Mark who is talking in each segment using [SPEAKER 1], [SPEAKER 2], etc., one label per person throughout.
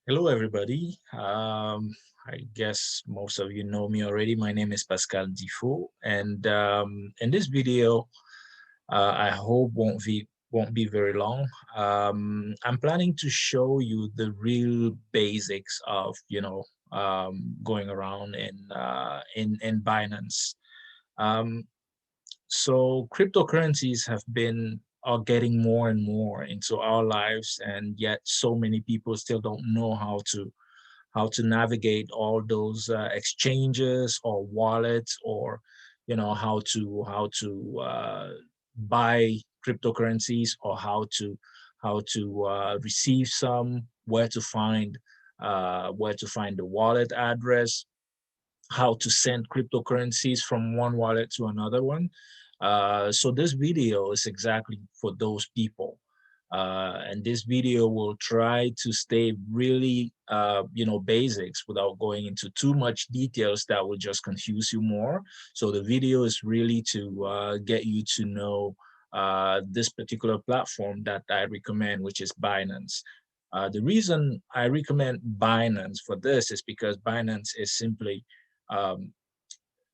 [SPEAKER 1] Hello, everybody. I guess most of you know me already. My name is Pascal Difo, and in this video, I hope won't be very long. I'm planning to show you the real basics of going around in Binance. Um, so cryptocurrencies have been are getting more and more into our lives, and yet so many people still don't know how to navigate all those exchanges or wallets, or how to buy cryptocurrencies, or how to receive some, where to find the wallet address, how to send cryptocurrencies from one wallet to another one. So this video is exactly for those people. And this video will try to stay really, basics without going into too much details that will just confuse you more. So the video is really to get you to know this particular platform that I recommend, which is Binance. The reason I recommend Binance for this is because Binance is simply um,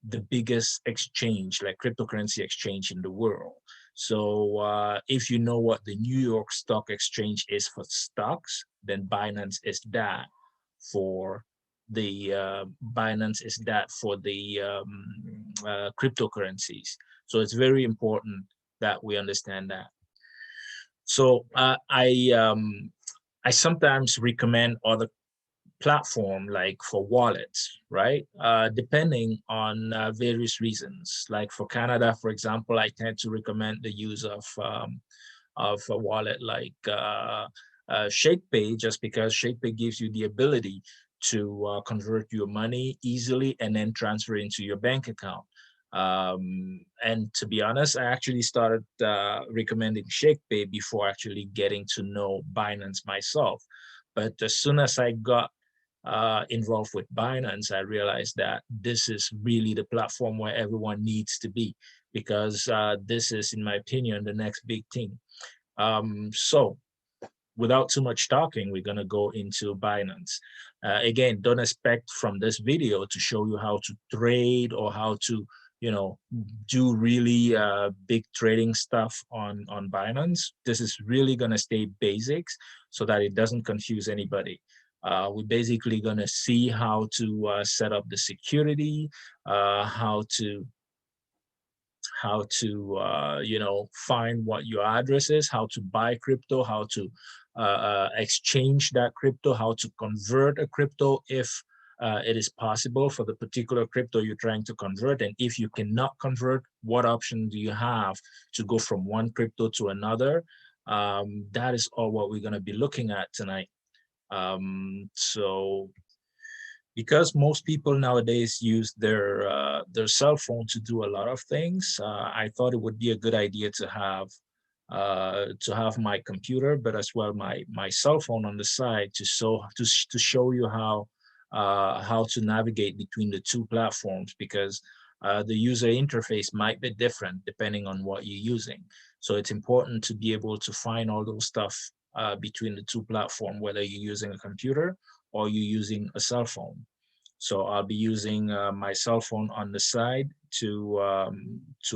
[SPEAKER 1] the biggest exchange, like cryptocurrency exchange in the world. So if you know what the New York Stock Exchange is for stocks, then for Binance is that for the cryptocurrencies. So it's very important that we understand that. So I sometimes recommend other platform, like for wallets, right? Depending on various reasons. Like for Canada, for example, I tend to recommend the use of a wallet like ShakePay, just because ShakePay gives you the ability to convert your money easily and then transfer into your bank account. And to be honest, I actually started recommending ShakePay before actually getting to know Binance myself. But as soon as I got involved with Binance, I realized that this is really the platform where everyone needs to be, because this is, in my opinion, the next big thing. So without too much talking, we're going to go into Binance. Again, don't expect from this video to show you how to trade or how to, you know, do really big trading stuff on Binance. This is really going to stay basics so that it doesn't confuse anybody. We're basically going to see how to set up the security, how to find what your address is, how to buy crypto, how to exchange that crypto, how to convert a crypto if it is possible for the particular crypto you're trying to convert. And if you cannot convert, what option do you have to go from one crypto to another? That is all what we're going to be looking at tonight. So because most people nowadays use their cell phone to do a lot of things, I thought it would be a good idea to have my computer, but as well my cell phone on the side to show you how to navigate between the two platforms, because the user interface might be different depending on what you're using. So it's important to be able to find all those stuff between the two platforms, whether you're using a computer or you're using a cell phone. So I'll be using my cell phone on the side to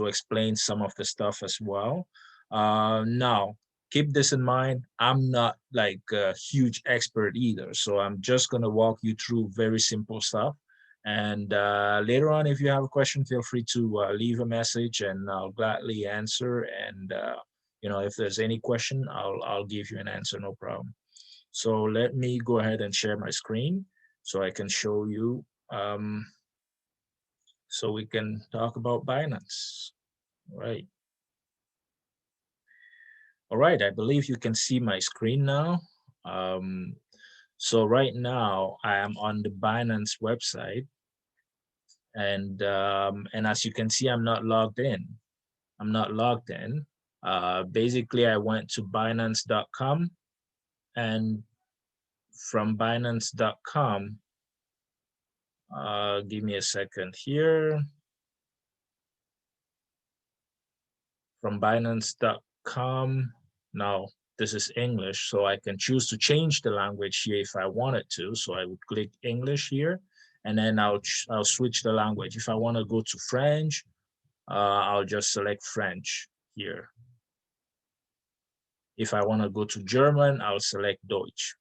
[SPEAKER 1] explain some of the stuff as well. Now, keep this in mind. I'm not like a huge expert either, so I'm just gonna walk you through very simple stuff. And later on, if you have a question, feel free to leave a message, and I'll gladly answer. And if there's any question, I'll give you an answer, no problem. So let me go ahead and share my screen so I can show you, so we can talk about Binance. All right. All right, I believe you can see my screen now. Um, so right now I am on the Binance website, and as you can see, I'm not logged in. I'm not logged in. Basically, I went to Binance.com, and from Binance.com, give me a second here. From Binance.com, now this is English, so I can choose to change the language here if I wanted to. So I would click English here, and then I'll switch the language. If I want to go to French, I'll just select French here. If I want to go to German, I'll select Deutsch.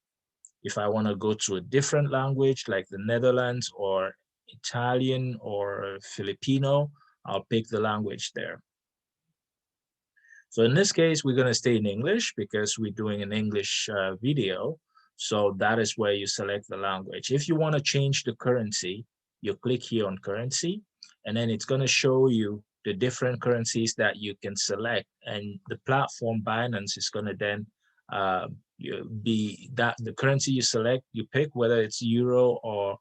[SPEAKER 1] If I want to go to a different language like the Netherlands or Italian or Filipino, I'll pick the language there. So in this case, we're going to stay in English because we're doing an English video. So that is where you select the language. If you want to change the currency, you click here on currency, and then it's going to show you the different currencies that you can select. And the platform Binance is going to then be that the currency you select, you pick whether it's euro or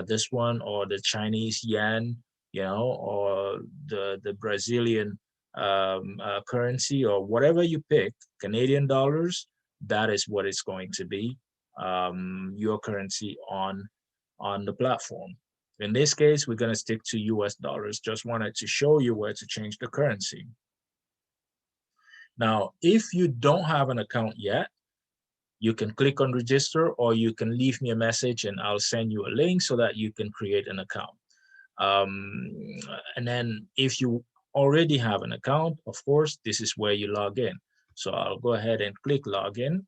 [SPEAKER 1] this one or the Chinese yen, you know, or the Brazilian currency or whatever you pick, Canadian dollars, that is what it's going to be, your currency on the platform. In this case, we're going to stick to US dollars. Just wanted to show you where to change the currency. Now, if you don't have an account yet, you can click on register, or you can leave me a message and I'll send you a link so that you can create an account. And then if you already have an account, of course, this is where you log in. So I'll go ahead and click login.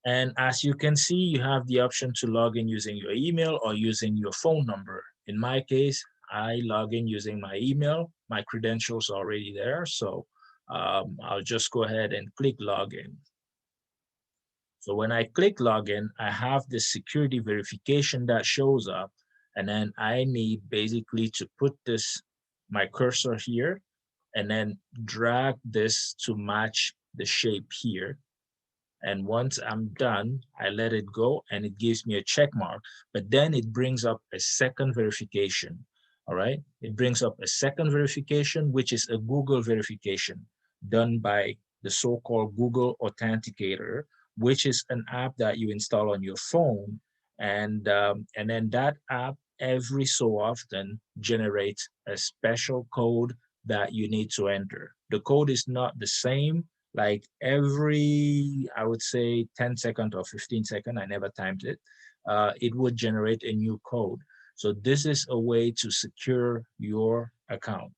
[SPEAKER 1] And as you can see, you have the option to log in using your email or using your phone number. In my case, I log in using my email. My credentials are already there. So I'll just go ahead and click login. So when I click login, I have the security verification that shows up. And then I need basically to put my cursor here, and then drag this to match the shape here. And once I'm done, I let it go and it gives me a check mark, but then it brings up a second verification. All right. It brings up a second verification, which is a Google verification done by the so-called Google Authenticator, which is an app that you install on your phone. And then that app every so often generates a special code that you need to enter. The code is not the same like every, I would say 10 seconds or 15 seconds, I never timed it, it would generate a new code. So this is a way to secure your account.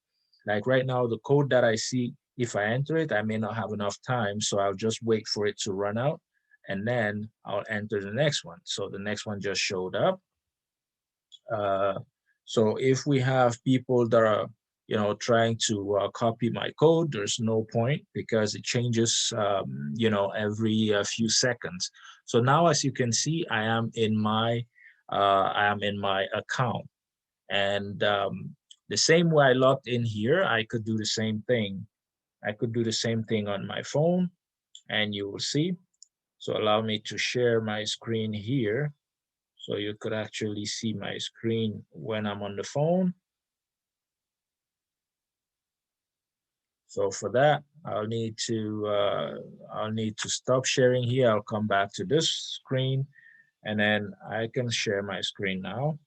[SPEAKER 1] Like right now, the code that I see, if I enter it, I may not have enough time. So I'll just wait for it to run out and then I'll enter the next one. So the next one just showed up. So if we have people that are trying to copy my code, there's no point because it changes, every few seconds. So now, as you can see, I am in my account, and the same way I logged in here, I could do the same thing. I could do the same thing on my phone, and you will see. So allow me to share my screen here, so you could actually see my screen when I'm on the phone. So for that, I'll need to stop sharing here. I'll come back to this screen, and then I can share my screen now.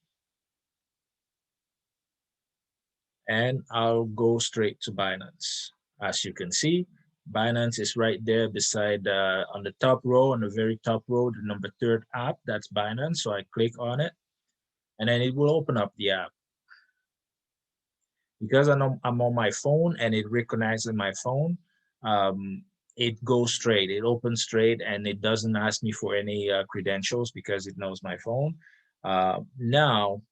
[SPEAKER 1] And I'll go straight to Binance. As you can see, Binance is right there beside, on the top row, on the very top row, the number 3rd app, that's Binance. So I click on it, and then it will open up the app. Because I'm on my phone and it recognizes my phone, it goes straight, it opens straight, and it doesn't ask me for any credentials because it knows my phone. Now,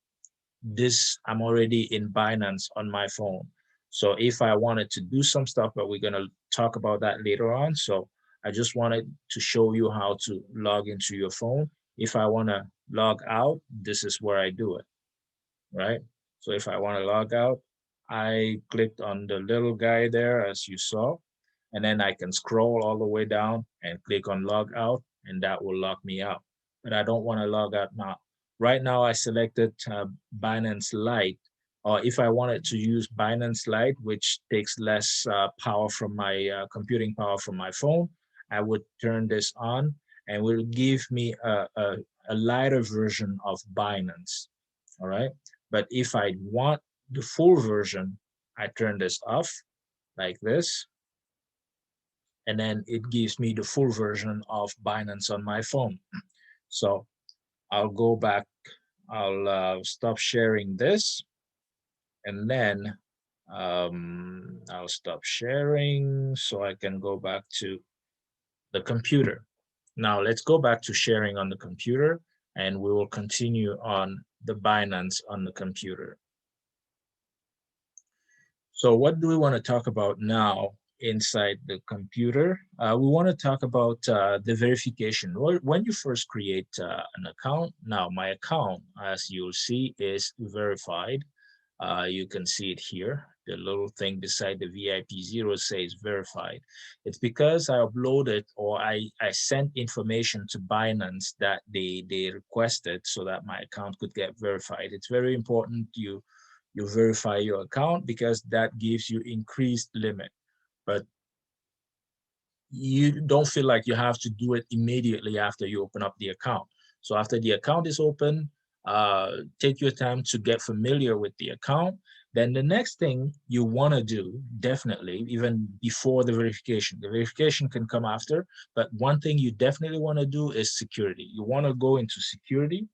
[SPEAKER 1] I'm already in Binance on my phone. So if I wanted to do some stuff, but we're gonna talk about that later on. So I just wanted to show you how to log into your phone. If I wanna log out, this is where I do it, right? So if I wanna log out, I clicked on the little guy there, as you saw, and then I can scroll all the way down and click on log out, and that will log me out. But I don't want to log out now. Right now, I selected Binance Lite, or if I wanted to use Binance Lite, which takes less power from my computing power from my phone, I would turn this on and will give me a lighter version of Binance. All right. But if I want the full version, I turn this off like this. and then it gives me the full version of Binance on my phone. So I'll go back, I'll stop sharing this, and then I'll stop sharing so I can go back to the computer. Now let's go back to sharing on the computer, and we will continue on the Binance on the computer. So what do we want to talk about now inside the computer? We want to talk about the verification. When you first create an account, now my account, as you'll see, is verified. You can see it here. The little thing beside the VIP0 says verified. It's because I uploaded, or I sent information to Binance that they requested so that my account could get verified. It's very important you verify your account because that gives you increased limit. But you don't feel like you have to do it immediately after you open up the account. So after the account is open, take your time to get familiar with the account. Then the next thing you want to do, definitely, even before the verification can come after, but one thing you definitely want to do is security. You want to go into security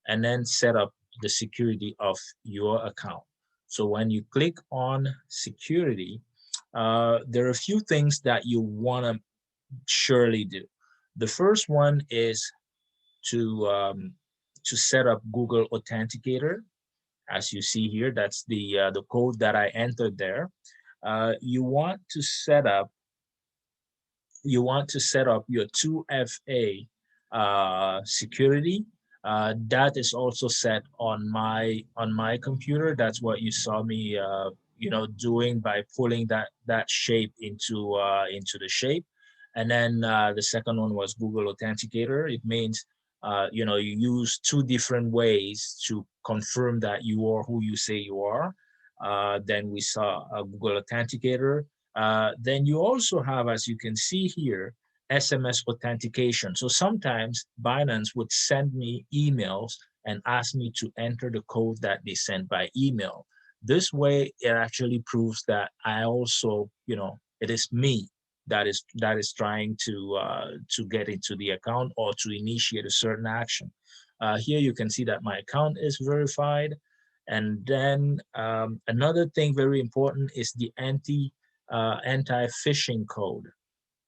[SPEAKER 1] and then set up the security of your account. So when you click on security, there are a few things that you want to surely do. The first one is to set up Google Authenticator. As you see here, that's the code that I entered there. You want to set up your 2FA security. That is also set on my computer. That's what you saw me doing by pulling that shape into the shape. And then the second one was Google Authenticator. It means you use two different ways to confirm that you are who you say you are. Then we saw a Google Authenticator. Then you also have, as you can see here, SMS authentication. So sometimes Binance would send me emails and ask me to enter the code that they sent by email. This way, it actually proves that I also, it is me that is trying to get into the account or to initiate a certain action. Here you can see that my account is verified. And then another thing very important is the anti-phishing code.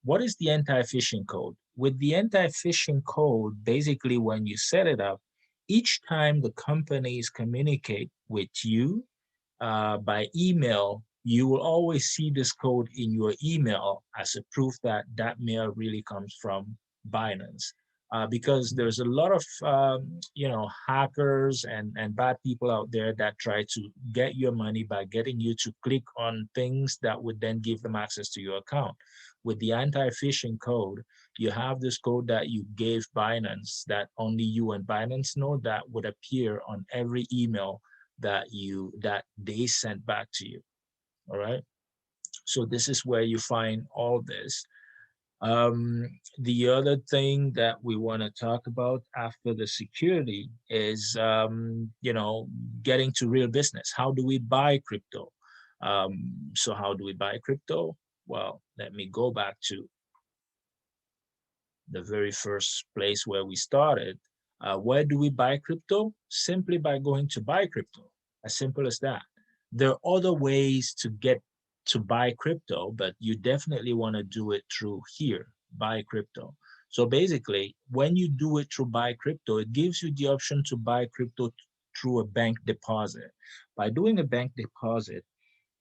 [SPEAKER 1] What is the anti-phishing code? With the anti-phishing code, basically when you set it up, each time the companies communicate with you by email, you will always see this code in your email as a proof that that mail really comes from Binance. Because there's a lot of hackers and bad people out there that try to get your money by getting you to click on things that would then give them access to your account. With the anti-phishing code, you have this code that you gave Binance that only you and Binance know, that would appear on every email that they sent back to you. All right. So this is where you find all this. The other thing that we want to talk about after the security is, getting to real business. How do we buy crypto? So how do we buy crypto? Well, let me go back to the very first place where we started. Where do we buy crypto? Simply by going to buy crypto. As simple as that. There are other ways to get to buy crypto, but you definitely want to do it through here, buy crypto. So basically, when you do it through buy crypto, it gives you the option to buy crypto through a bank deposit. By doing a bank deposit,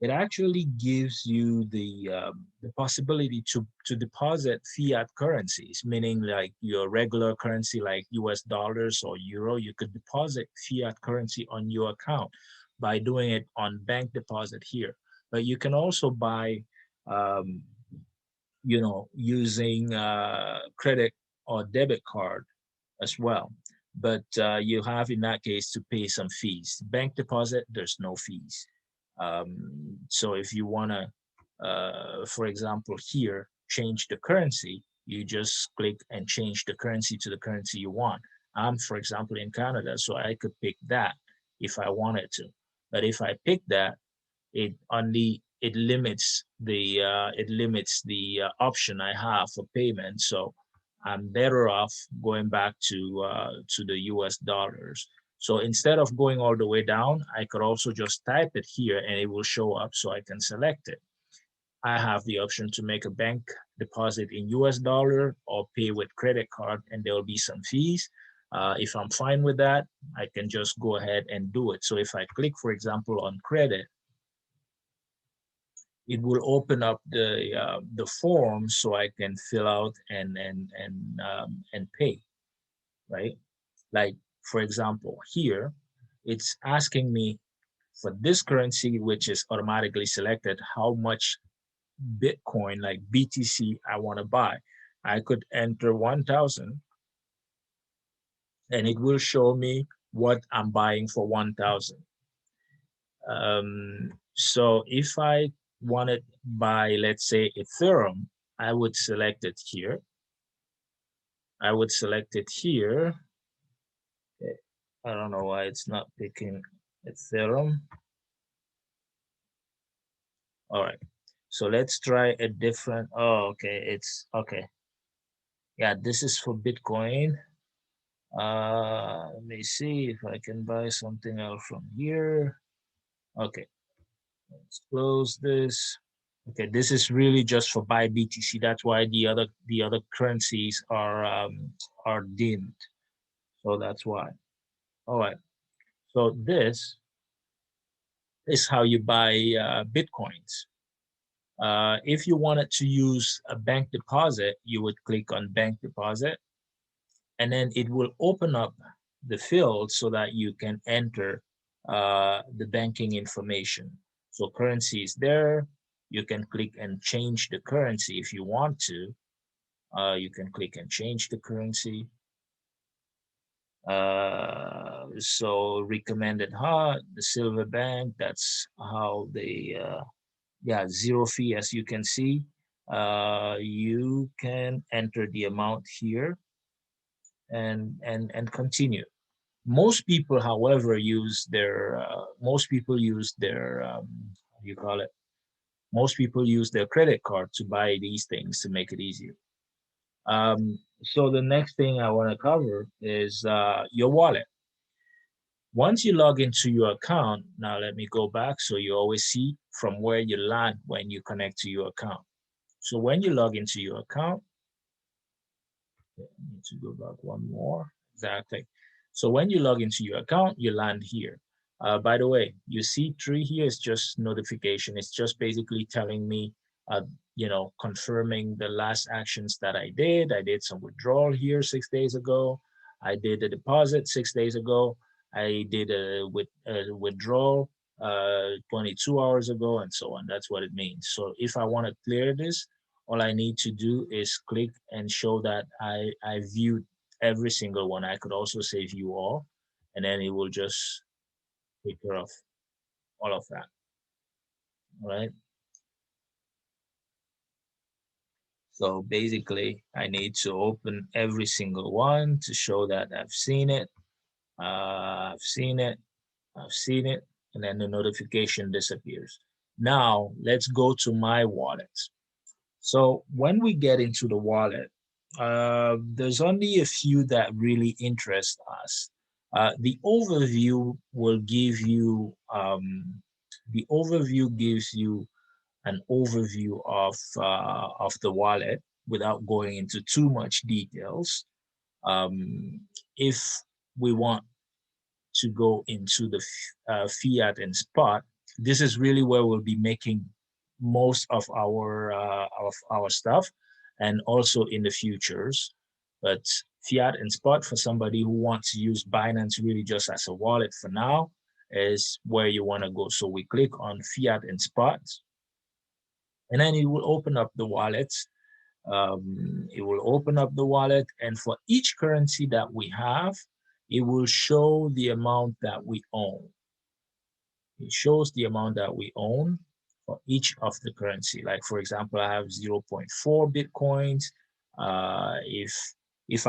[SPEAKER 1] it actually gives you the possibility to deposit fiat currencies, meaning like your regular currency like US dollars or euro. You could deposit fiat currency on your account by doing it on bank deposit here. But you can also buy, um, using credit or debit card as well. But you have in that case to pay some fees. Bank deposit, there's no fees. So if you want to, for example, here, change the currency, you just click and change the currency to the currency you want. I'm, for example, in Canada, so I could pick that if I wanted to. But if I pick that, it limits the option I have for payment. So I'm better off going back to the US dollars. So instead of going all the way down, I could also just type it here and it will show up so I can select it. I have the option to make a bank deposit in US dollar or pay with credit card, and there will be some fees. If I'm fine with that, I can just go ahead and do it. So if I click, for example, on credit, it will open up the form so I can fill out and pay, right? Like for example, here it's asking me for this currency, which is automatically selected, how much Bitcoin, like BTC, I want to buy. I could enter 1,000 and it will show me what I'm buying for 1,000. So if I wanted buy, let's say, Etherum, I would select it here. I would select it here. Okay. I don't know why it's not picking Ethereum. All right. So let's try a different, oh, okay, it's okay. Yeah, this is for Bitcoin. Let me see if I can buy something else from here. Okay, let's close this. Okay, this is really just for buy BTC. That's why the other currencies are dimmed. So that's why. All right. So this is how you buy Bitcoins. If you wanted to use a bank deposit, you would click on bank deposit, and then it will open up the field so that you can enter the banking information. So currency is there. You can click and change the currency if you want to. You can click and change the currency. So recommended hot, the silver bank, that's how they yeah, zero fee. As you can see, you can enter the amount here and continue. Most people, however, use their how do you call it? Most people use their credit card to buy these things to make it easier. So the next thing I want to cover is your wallet. Once you log into your account, now let me go back so you always see from where you land when you connect to your account. So when you log into your account, I need to go back one more. Exactly. So when you log into your account, you land here. By the way, you see 3 here is just notification. It's just basically telling me, uh, confirming the last actions that I did. I did some withdrawal here 6 days ago. I did a deposit 6 days ago. I did a withdrawal 22 hours ago, and so on. That's what it means. So if I want to clear this, all I need to do is click and show that I viewed every single one. I could also say view all, and then it will just take care of all of that. All right. So basically, I need to open every single one to show that I've seen it. I've seen it. I've seen it. And then the notification disappears. Now, let's go to my wallet. So when we get into the wallet, there's only a few that really interest us. The overview will give you an overview of the wallet without going into too much details. If we want to go into the fiat and spot, this is really where we'll be making most of our stuff, and also in the futures. But fiat and spot, for somebody who wants to use Binance really just as a wallet for now, is where you want to go. So we click on fiat and spot, and then it will open up the wallets. It will open up the wallet, and for each currency that we have, it will show the amount that we own. It shows the amount that we own for each of the currency. Like for example, I have 0.4 Bitcoins. If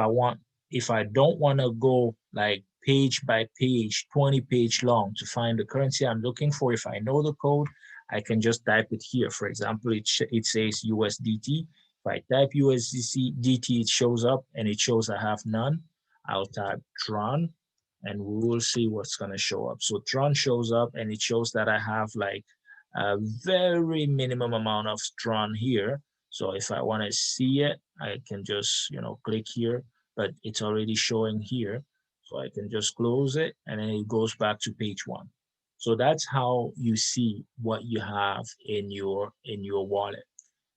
[SPEAKER 1] I don't want to go like page by page, 20-page long to find the currency I'm looking for, if I know the code, I can just type it here. For example, it says USDT. If I type USDT, it shows up and it shows I have none. I'll type Tron and we will see what's going to show up. So Tron shows up and it shows that I have like a very minimum amount of Tron here. So if I want to see it, I can just, click here, but it's already showing here. So I can just close it and then it goes back to page one. So that's how you see what you have in your wallet.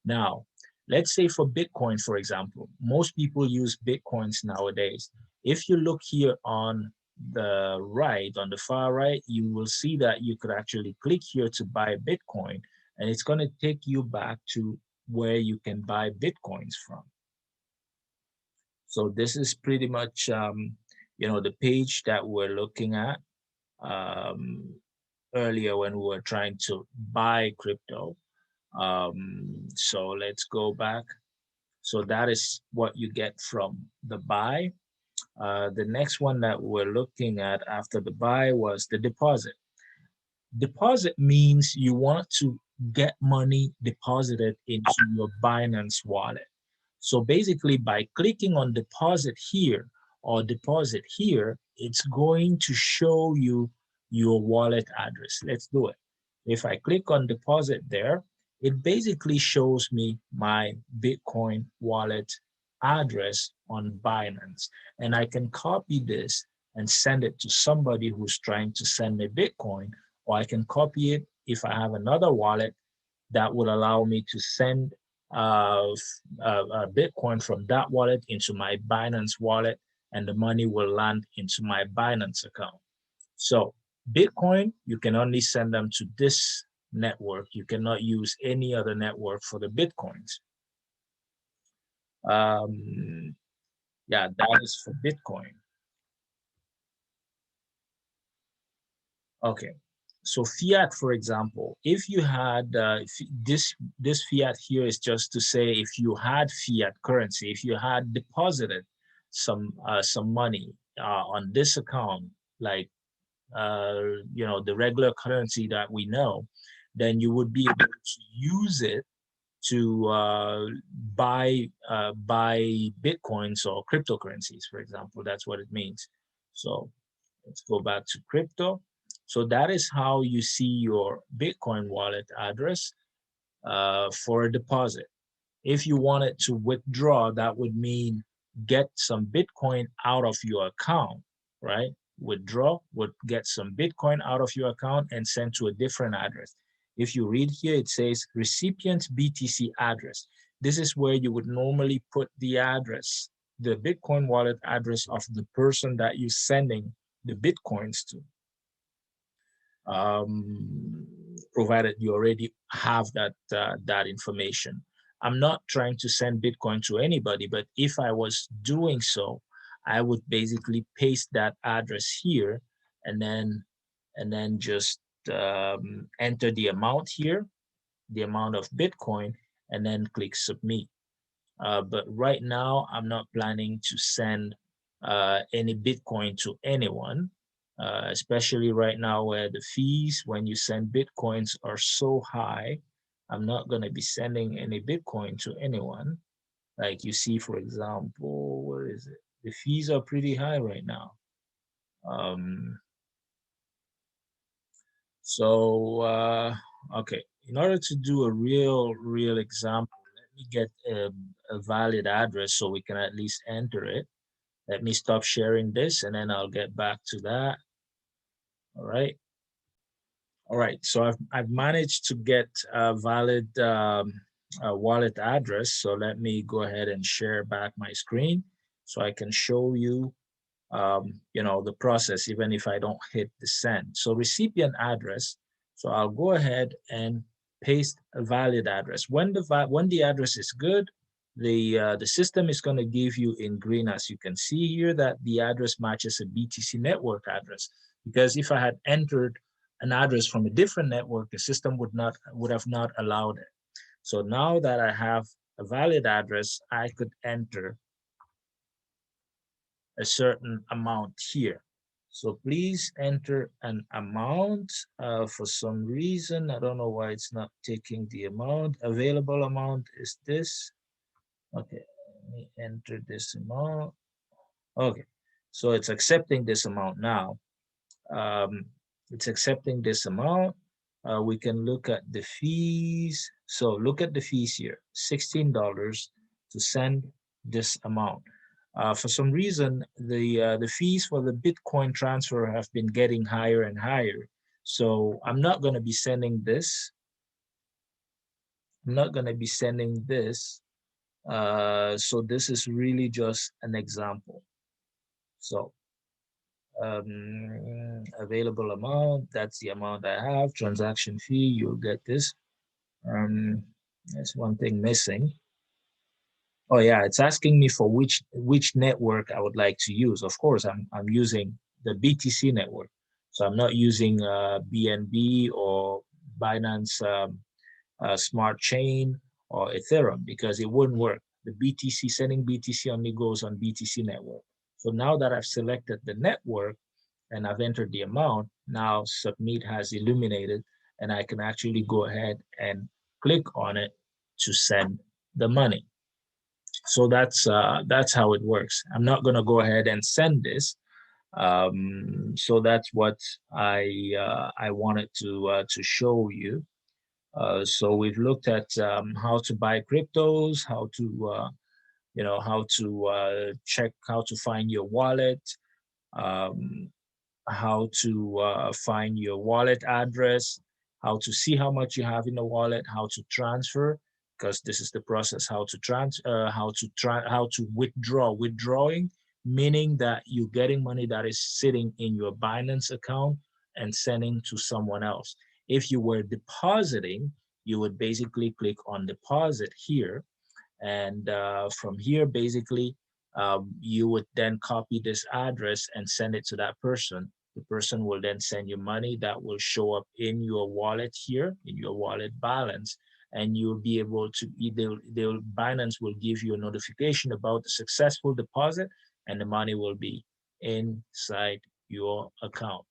[SPEAKER 1] Now, let's say for Bitcoin, for example, most people use Bitcoins nowadays. If you look here on the right, on the far right, you will see that you could actually click here to buy Bitcoin, and it's going to take you back to where you can buy Bitcoins from. So this is pretty much, the page that we're looking at earlier when we were trying to buy crypto. So let's go back. So that is what you get from the buy. The next one that we're looking at after the buy was the deposit. Deposit means you want to get money deposited into your Binance wallet. So basically by clicking on deposit here or deposit here, it's going to show you your wallet address. Let's do it. If I click on deposit there, it basically shows me my Bitcoin wallet address on Binance. And I can copy this and send it to somebody who's trying to send me Bitcoin, or I can copy it if I have another wallet that would allow me to send Bitcoin from that wallet into my Binance wallet, and the money will land into my Binance account. So Bitcoin, you can only send them to this network. You cannot use any other network for the Bitcoins. Yeah, that is for Bitcoin. Okay. So fiat, for example, if you had this fiat here is just to say if you had fiat currency, if you had deposited some money on this account, like the regular currency that we know, then you would be able to use it to buy Bitcoins or cryptocurrencies, for example. That's what it means. So let's go back to crypto. So that is how you see your Bitcoin wallet address for a deposit. If you wanted to withdraw, that would mean get some Bitcoin out of your account, right? Withdraw would get some Bitcoin out of your account and send to a different address. If you read here, it says recipient BTC address. This is where you would normally put the address, the Bitcoin wallet address of the person that you're sending the Bitcoins to. Provided you already have that information. I'm not trying to send Bitcoin to anybody, but if I was doing so, I would basically paste that address here and then just enter the amount here, the amount of Bitcoin, and then click submit. But right now, I'm not planning to send any Bitcoin to anyone, especially right now where the fees when you send Bitcoins are so high. I'm not going to be sending any Bitcoin to anyone. Like you see, for example, where is it? The fees are pretty high right now. Okay, in order to do a real example, let me get a valid address so we can at least enter it. Let me stop sharing this and then I'll get back to that. All right. All right, so I've managed to get a valid wallet address. So let me go ahead and share back my screen so I can show you the process, even if I don't hit the send. So recipient address. So I'll go ahead and paste a valid address. When the address is good, the system is going to give you in green, as you can see here, that the address matches a BTC network address. Because if I had entered an address from a different network, the system would have not allowed it. So now that I have a valid address, I could enter a certain amount here. So please enter an amount. For some reason, I don't know why it's not taking the amount. Available amount is this. Okay, let me enter this amount. Okay, so it's accepting this amount now. Um, it's accepting this amount. We can look at the fees. So look at the fees here, $16 to send this amount. For some reason, the fees for the Bitcoin transfer have been getting higher and higher. So I'm not going to be sending this. I'm not going to be sending this. So this is really just an example. So available amount, that's the amount I have. Transaction fee, you'll get this. There's one thing missing. Oh yeah, it's asking me for which network I would like to use. Of course, I'm using the BTC network, so I'm not using BNB or Binance Smart Chain or Ethereum because it wouldn't work. The BTC sending BTC only goes on BTC network. So now that I've selected the network and I've entered the amount, now submit has illuminated and I can actually go ahead and click on it to send the money. So that's how it works. I'm not going to go ahead and send this. So that's what I wanted to show you. So we've looked at how to buy cryptos, how to how to check how to find your wallet, um, how to find your wallet address, how to see how much you have in the wallet, how to transfer, because this is the process, how to withdraw. Withdrawing, meaning that you're getting money that is sitting in your Binance account and sending to someone else. If you were depositing, you would basically click on deposit here, and from here, basically, you would then copy this address and send it to that person. The person will then send you money that will show up in your wallet here, in your wallet balance, and you'll be able to, Binance will give you a notification about the successful deposit, and the money will be inside your account.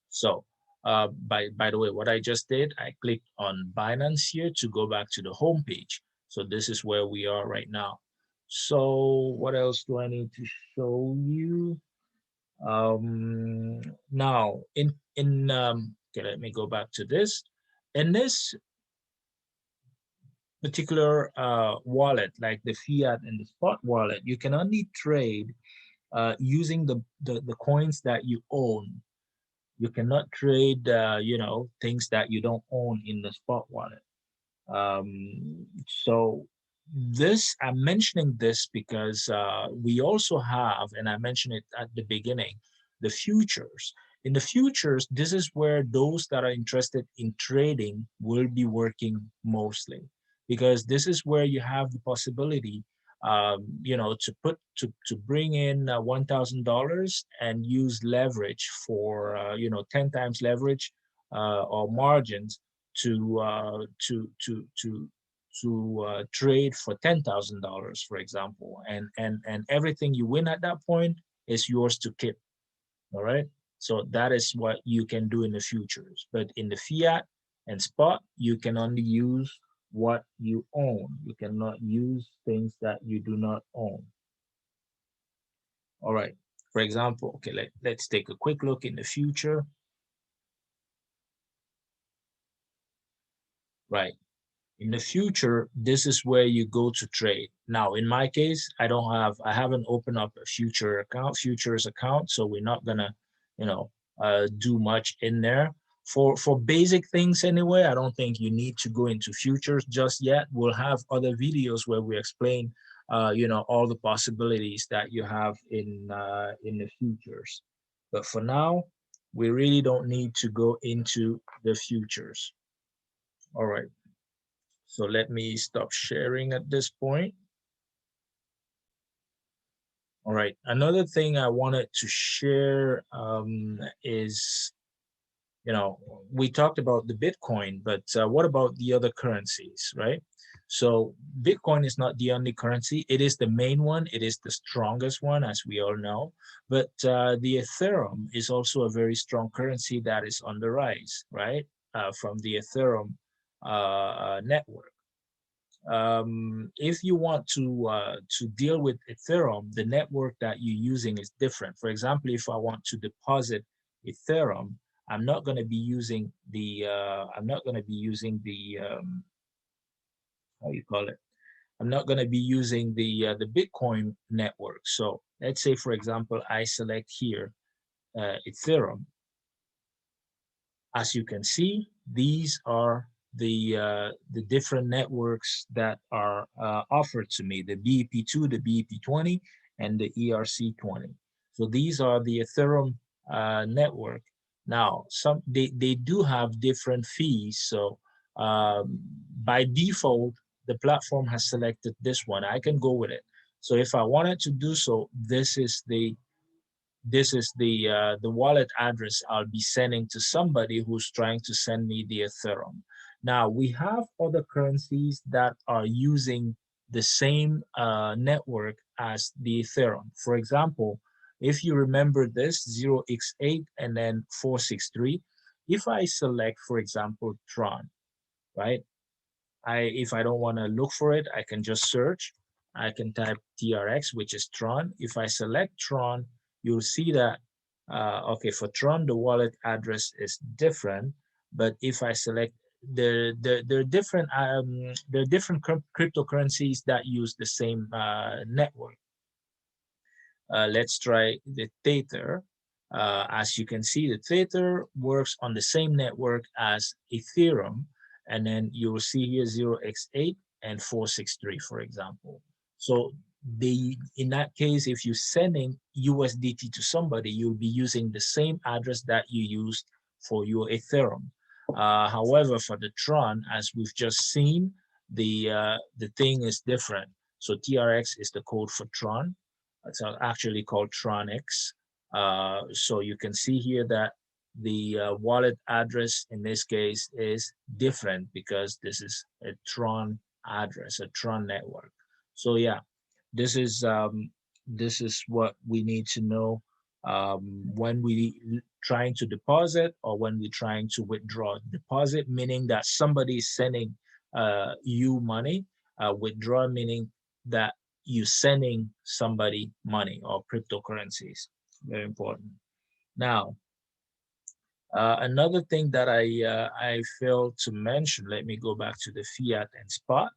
[SPEAKER 1] So by the way, what I just did, I clicked on Binance here to go back to the home page. So this is where we are right now. So what else do I need to show you? Now okay, let me go back to this. In this particular wallet, like the fiat and the spot wallet, you can only trade using the coins that you own. You cannot trade, things that you don't own in the spot wallet. So I'm mentioning this because we also have, and I mentioned it at the beginning, the futures. In the futures, this is where those that are interested in trading will be working mostly, because this is where you have the possibility, to bring in $1,000 and use leverage for 10 times leverage or margins to trade for $10,000, for example, and everything you win at that point is yours to keep. All right. So that is what you can do in the futures, but in the fiat and spot, you can only use what you own. You cannot use things that you do not own. All right. For example, okay, let's take a quick look in the future. Right. In the future, this is where you go to trade. Now, in my case, I haven't opened up a futures account, so we're not gonna, do much in there. For basic things anyway, I don't think you need to go into futures just yet. We'll have other videos where we explain, all the possibilities that you have in the futures. But for now, we really don't need to go into the futures. All right. So let me stop sharing at this point. All right. Another thing I wanted to share is You know, we talked about the Bitcoin, but what about the other currencies, right? So Bitcoin is not the only currency. It is the main one. It is the strongest one, as we all know. But the Ethereum is also a very strong currency that is on the rise, right? From the Ethereum network. If you want to deal with Ethereum, the network that you're using is different. For example, if I want to deposit Ethereum, I'm not going to be using the how you call it. I'm not going to be using the Bitcoin network. So let's say, for example, I select here Ethereum. As you can see, these are the different networks that are offered to me: the BEP2, the BEP20, and the ERC20. So these are the Ethereum network. Now, they do have different fees. So by default, the platform has selected this one. I can go with it. So if I wanted to do so, this is the wallet address I'll be sending to somebody who's trying to send me the Ethereum. Now we have other currencies that are using the same network as the Ethereum. For example, if you remember this 0x8 and then 463, if I select, for example, Tron, right? If I don't want to look for it, I can just search. I can type TRX, which is Tron. If I select Tron, you'll see that okay, for Tron the wallet address is different, but if I select there are different cryptocurrencies that use the same network. Let's try the Tether. As you can see, the Tether works on the same network as Ethereum. And then you will see here 0x8 and 463, for example. So in that case, if you're sending USDT to somebody, you'll be using the same address that you used for your Ethereum. However, for the Tron, as we've just seen, the thing is different. So TRX is the code for Tron. It's actually called Tronix. So you can see here that the wallet address in this case is different because this is a Tron address, a Tron network. So yeah, this is what we need to know when we trying to deposit or when we're trying to withdraw. Deposit meaning that somebody is sending you money. Withdraw meaning that you sending somebody money or cryptocurrencies. Very important. Now, another thing that I failed to mention. Let me go back to the fiat and spot.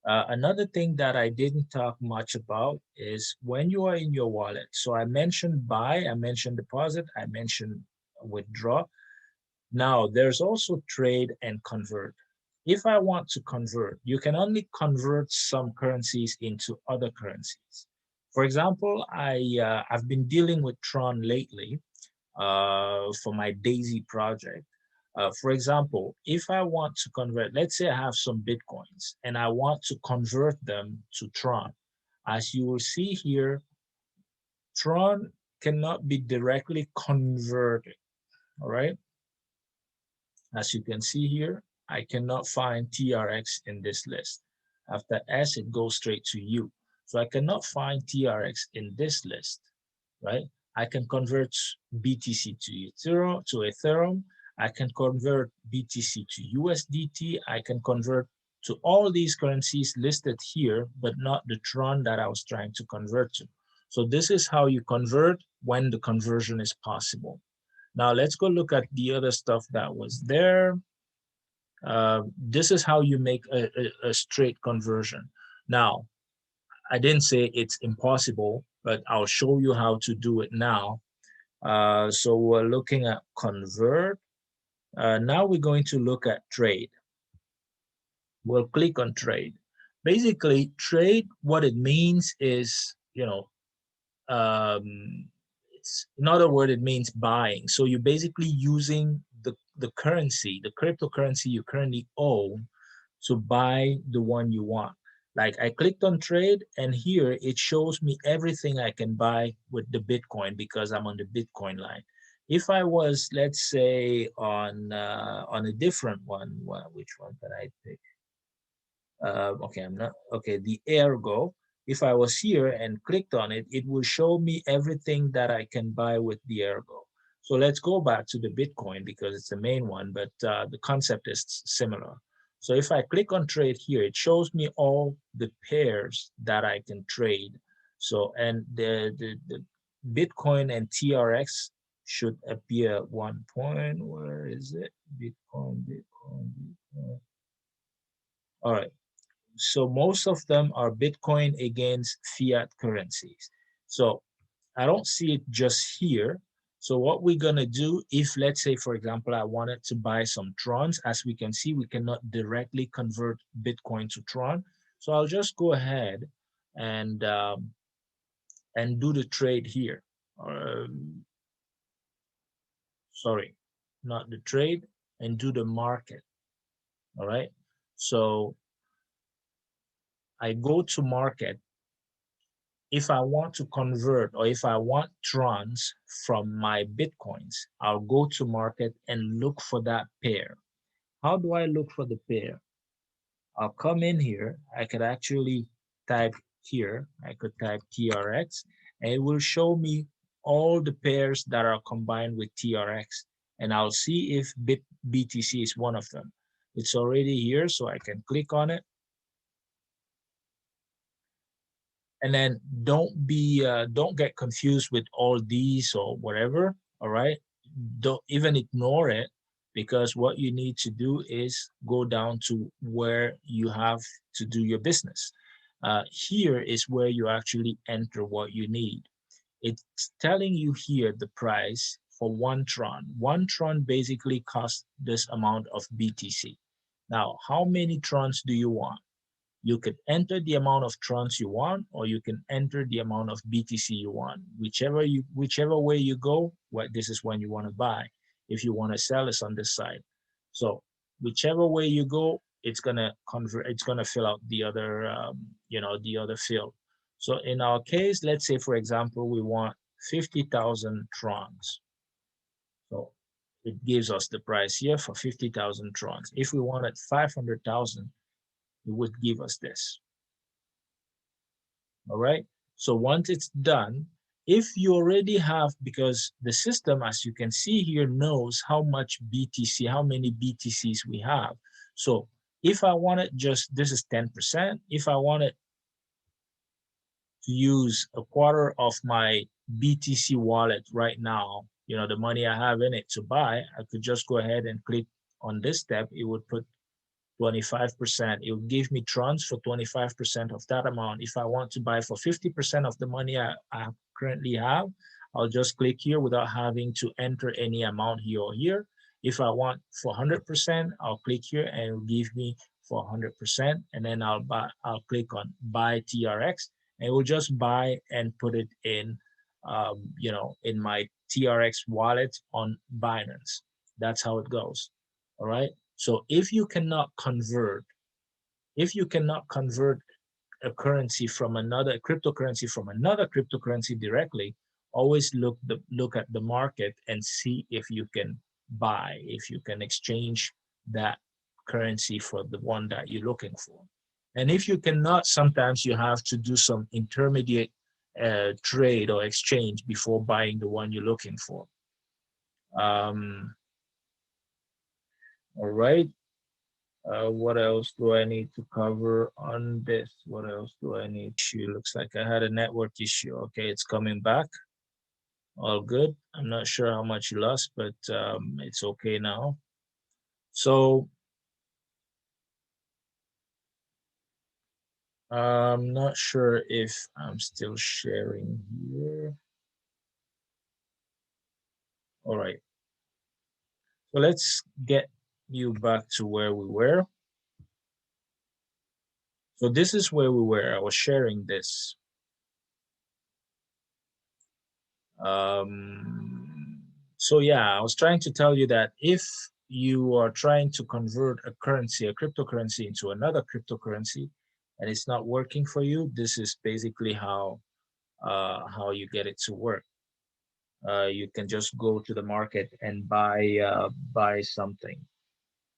[SPEAKER 1] Another thing that I didn't talk much about is when you are in your wallet. So I mentioned buy, I mentioned deposit, I mentioned withdraw. Now there's also trade and convert. If I want to convert, you can only convert some currencies into other currencies. For example, I've been dealing with Tron lately for my Daisy project. For example, if I want to convert, let's say I have some Bitcoins and I want to convert them to Tron. As you will see here, Tron cannot be directly converted, all right? As you can see here, I cannot find TRX in this list. After S, it goes straight to U. So I cannot find TRX in this list, right? I can convert BTC to Ethereum. I can convert BTC to USDT. I can convert to all these currencies listed here, but not the Tron that I was trying to convert to. So this is how you convert when the conversion is possible. Now let's go look at the other stuff that was there. This is how you make a straight conversion. Now, I didn't say it's impossible, but I'll show you how to do it now. So we're looking at convert. Now we're going to look at trade. We'll click on trade. Basically, trade, what it means is, it's, in other words, it means buying. So you're basically using the currency, the cryptocurrency you currently own to buy the one you want. Like I clicked on trade and here it shows me everything I can buy with the Bitcoin because I'm on the Bitcoin line. If I was, let's say, on a different one, which one can I pick? Okay, I'm not, okay, the Ergo. If I was here and clicked on it, it will show me everything that I can buy with the Ergo. So let's go back to the Bitcoin because it's the main one, but the concept is similar. So if I click on trade here, it shows me all the pairs that I can trade. So, and the Bitcoin and TRX should appear at one point. Where is it? Bitcoin, Bitcoin, Bitcoin. All right. So most of them are Bitcoin against fiat currencies. So I don't see it just here. So what we're going to do, if let's say, for example, I wanted to buy some Trons, as we can see, we cannot directly convert Bitcoin to Tron. So I'll just go ahead and do the trade here. Sorry, not the trade, and do the market. All right. So I go to market. If I want to convert or if I want Trons from my Bitcoins, I'll go to market and look for that pair. How do I look for the pair? I'll come in here. I could actually type here. I could type TRX and it will show me all the pairs that are combined with TRX. And I'll see if BTC is one of them. It's already here, so I can click on it. And then don't get confused with all these or whatever. All right, don't even ignore it, because what you need to do is go down to where you have to do your business. Here is where you actually enter what you need. It's telling you here the price for 1 Tron. 1 Tron basically costs this amount of BTC. Now, how many Trons do you want? You could enter the amount of Trons you want, or you can enter the amount of BTC you want. Whichever way you go, this is when you want to buy. If you want to sell, it's on this side. So whichever way you go, it's gonna convert. It's gonna fill out the other, the other field. So in our case, let's say for example, we want 50,000 Trons. So it gives us the price here for 50,000 Trons. If we wanted 500,000, it would give us this. All right. So once it's done, if you already have, because the system, as you can see here, knows how much BTC, how many BTCs we have. So if I wanted just, this is 10%. If I wanted to use a quarter of my BTC wallet right now, the money I have in it to buy, I could just go ahead and click on this step. It would put 25%. It will give me Trons for 25% of that amount. If I want to buy for 50% of the money I currently have, I'll just click here without having to enter any amount here or here. If I want for 100%, I'll click here and it will give me for 100%. And then I'll click on buy TRX and it will just buy and put it in, in my TRX wallet on Binance. That's how it goes. All right. So if you cannot convert a currency from another cryptocurrency directly, always look at the market and see if you can buy, if you can exchange that currency for the one that you're looking for. And if you cannot, sometimes you have to do some intermediate trade or exchange before buying the one you're looking for. All right. What else do I need to cover on this? What else do I need to? Looks like I had a network issue. Okay, it's coming back. All good. I'm not sure how much you lost, but it's okay now. So I'm not sure if I'm still sharing here. All right. So let's get you back to where we were. So this is where we were. I was sharing this. So yeah, I was trying to tell you that if you are trying to convert a currency, a cryptocurrency into another cryptocurrency, and it's not working for you, this is basically how you get it to work. You can just go to the market and buy something.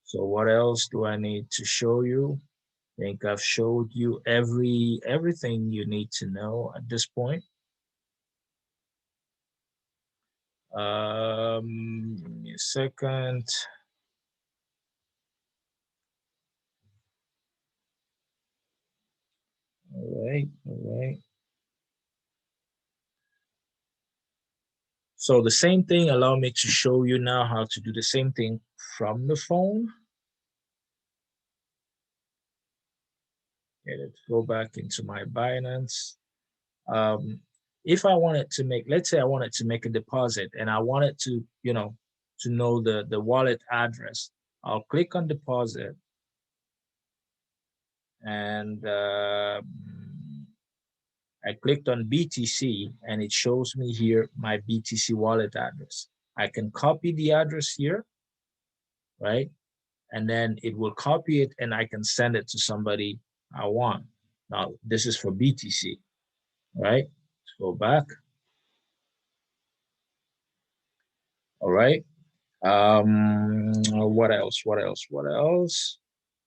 [SPEAKER 1] So what else do I need to show you? I think I've showed you everything you need to know at this point. Give me a second. All right, all right. So the same thing, allow me to show you now how to do the same thing from the phone. Okay, let's go back into my Binance. Um, if I wanted to make, let's say I wanted to make a deposit and I wanted to, to know the wallet address, I'll click on deposit and I clicked on BTC and it shows me here my BTC wallet address. I can copy the address here, right? And then it will copy it and I can send it to somebody I want. Now, this is for BTC, right? Let's go back. All right. What else? What else? What else?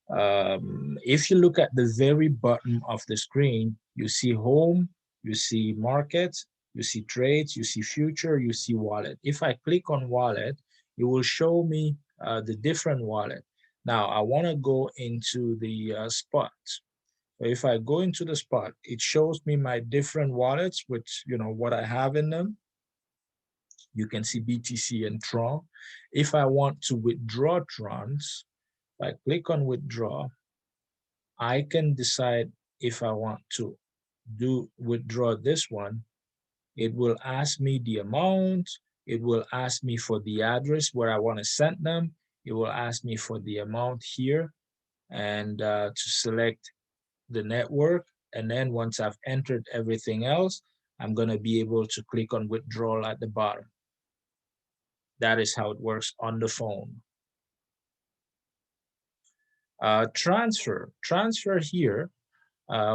[SPEAKER 1] If you look at the very bottom of the screen, you see home, you see markets, you see trades, you see future, you see wallet. If I click on wallet, it will show me the different wallet. Now I want to go into the spot. So if I go into the spot, it shows me my different wallets, which, what I have in them. You can see BTC and Tron. If I want to withdraw Trons, if I click on withdraw, I can decide if I want to withdraw this one. It will ask me the amount. It will ask me for the address where I want to send them. It will ask me for the amount here and to select the network. And then once I've entered everything else, I'm going to be able to click on withdrawal at the bottom. That is how it works on the phone. Transfer here,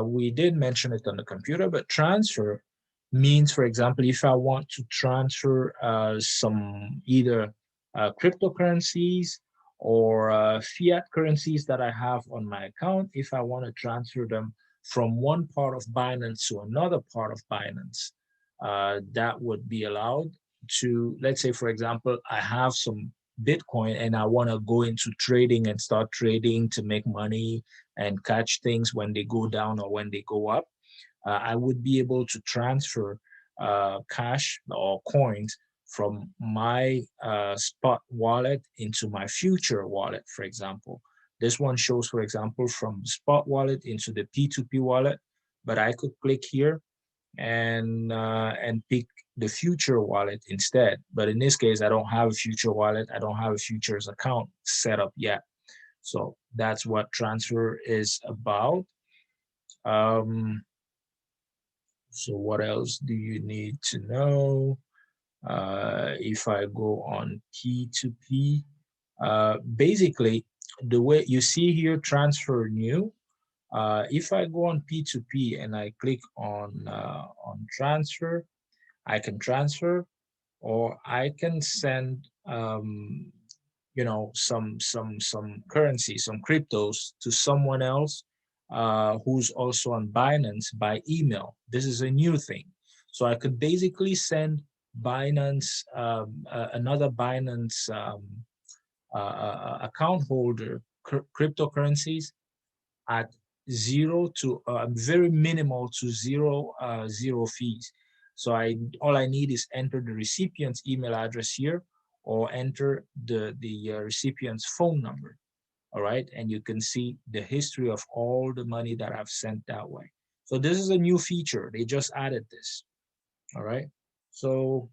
[SPEAKER 1] we did mention it on the computer, but transfer means, for example, if I want to transfer some either cryptocurrencies or fiat currencies that I have on my account, if I want to transfer them from one part of Binance to another part of Binance, that would be allowed to, let's say, for example, I have some Bitcoin and I want to go into trading and start trading to make money and catch things when they go down or when they go up. I would be able to transfer cash or coins from my spot wallet into my future wallet, for example. This one shows, for example, from spot wallet into the P2P wallet, but I could click here and pick the future wallet instead. But in this case, I don't have a future wallet. I don't have a futures account set up yet. So that's what transfer is about. Um, so what else do you need to know? If I go on P2P, basically the way you see here, transfer new. If I go on P2P and I click on transfer, I can transfer or I can send some currency, some cryptos to someone else who's also on Binance by email. This is a new thing. So I could basically send Binance, another Binance account holder cryptocurrencies at zero to very minimal to zero fees. So all I need is enter the recipient's email address here or enter the recipient's phone number. All right, and you can see the history of all the money that I've sent that way. So this is a new feature. They just added this. All right. So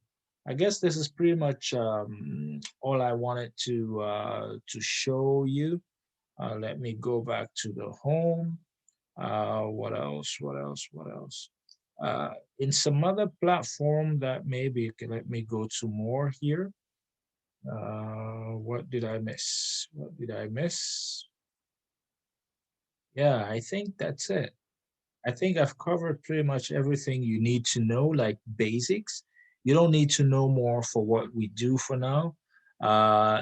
[SPEAKER 1] I guess this is pretty much all I wanted to show you. Let me go back to the home. What else? What else? What else? In some other platform that maybe can let me go to more here. What did I miss? What did I miss? Yeah, I think that's it. I think I've covered pretty much everything you need to know, like basics. You don't need to know more for what we do for now.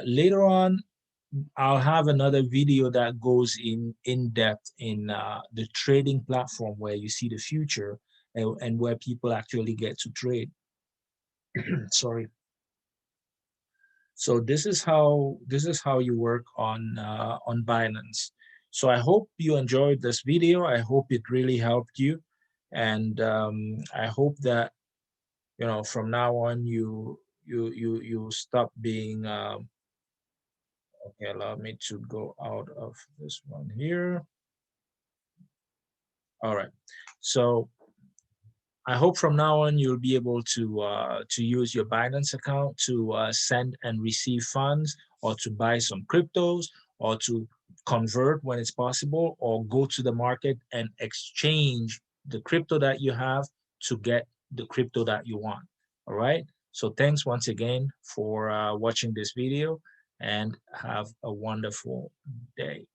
[SPEAKER 1] Later on, I'll have another video that goes in depth in the trading platform where you see the future, and where people actually get to trade. Sorry. So this is how you work on Binance. So I hope you enjoyed this video. I hope it really helped you, and I hope that from now on you stop being okay. Allow me to go out of this one here. All right. So I hope from now on you'll be able to use your Binance account to send and receive funds, or to buy some cryptos, or to convert when it's possible, or go to the market and exchange the crypto that you have to get the crypto that you want. All right. So thanks once again for watching this video, and have a wonderful day.